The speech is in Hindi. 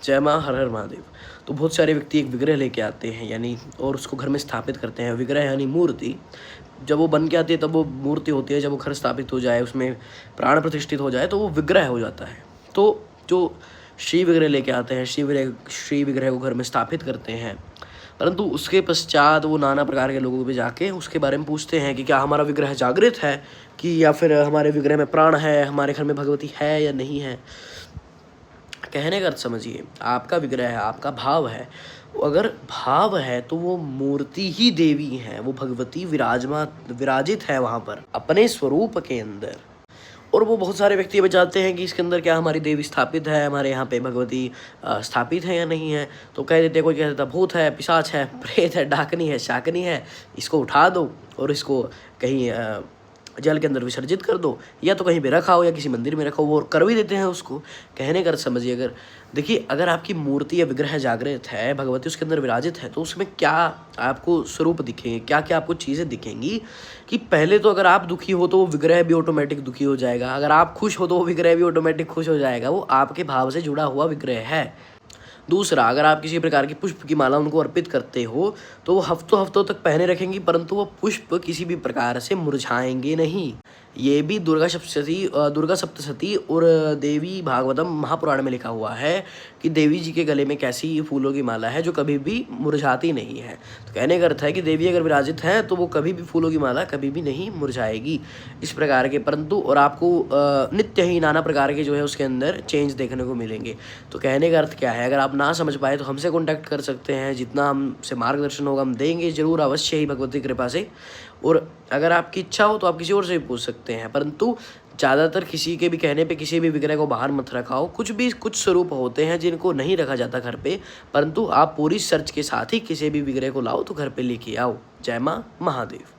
जय माँ, हर हर महादेव। तो बहुत सारे व्यक्ति एक विग्रह लेके आते हैं यानी, और उसको घर में स्थापित करते हैं। विग्रह यानी मूर्ति। जब वो बन के आती है तब वो मूर्ति होती है, जब वो घर स्थापित हो जाए, उसमें प्राण प्रतिष्ठित हो जाए तो वो विग्रह हो जाता है। तो जो श्री विग्रह लेके आते हैं, श्री विग्रह को घर में स्थापित करते हैं, परंतु उसके पश्चात वो नाना प्रकार के लोगों पे जाके उसके बारे में पूछते हैं कि क्या हमारा विग्रह जागृत है, कि या फिर हमारे विग्रह में प्राण है, हमारे घर में भगवती है या नहीं है। कहने का अर्थ समझिए, आपका विग्रह है, आपका भाव है, अगर भाव है तो वो मूर्ति ही देवी है, वो भगवती विराजित है वहाँ पर अपने स्वरूप के अंदर। और वो बहुत सारे व्यक्ति बचाते हैं कि इसके अंदर क्या हमारी देवी स्थापित है, हमारे यहाँ पे भगवती स्थापित है या नहीं है। तो कह देते, कोई कह देता भूत है, पिशाच है, प्रेत है, डाकनी है, शाकनी है, इसको उठा दो और इसको कहीं जल के अंदर विसर्जित कर दो, या तो कहीं पे रखा हो या किसी मंदिर में रखा हो, वो कर भी देते हैं उसको। कहने का समझिए, अगर देखिए, अगर आपकी मूर्ति या विग्रह जागृत है, भगवती उसके अंदर विराजित है, तो उसमें क्या आपको स्वरूप दिखेंगे, क्या क्या आपको चीज़ें दिखेंगी कि पहले तो अगर आप दुखी हो तो वो विग्रह भी ऑटोमेटिक दुखी हो जाएगा, अगर आप खुश हो तो वो विग्रह भी ऑटोमेटिक खुश हो जाएगा। वो आपके भाव से जुड़ा हुआ विग्रह है। दूसरा, अगर आप किसी प्रकार की पुष्प की माला उनको अर्पित करते हो तो वो हफ्तों हफ्तों तक पहने रखेंगी, परंतु वो पुष्प किसी भी प्रकार से मुरझाएंगे नहीं। ये भी दुर्गा सप्तशती और देवी भागवतम महापुराण में लिखा हुआ है कि देवी जी के गले में कैसी फूलों की माला है जो कभी भी मुरझाती नहीं है। तो कहने का अर्थ है कि देवी अगर विराजित है तो वो कभी भी फूलों की माला कभी भी नहीं मुरझाएगी, इस प्रकार के। परंतु और आपको नित्य ही नाना प्रकार के जो है उसके अंदर चेंज देखने को मिलेंगे। तो कहने का अर्थ क्या है, अगर आप ना समझ पाए तो हमसे कॉन्टैक्ट कर सकते हैं, जितना हमसे मार्गदर्शन होगा हम देंगे जरूर, अवश्य ही, भगवती कृपा से। और अगर आपकी इच्छा हो तो आप किसी और से भी पूछ सकते हैं, परंतु ज़्यादातर किसी के भी कहने पे किसी भी विग्रह को बाहर मत रखाओ। कुछ स्वरूप होते हैं जिनको नहीं रखा जाता घर पे, परंतु आप पूरी सर्च के साथ ही किसी भी विग्रह को लाओ तो घर पे लेके आओ। जय माँ महादेव।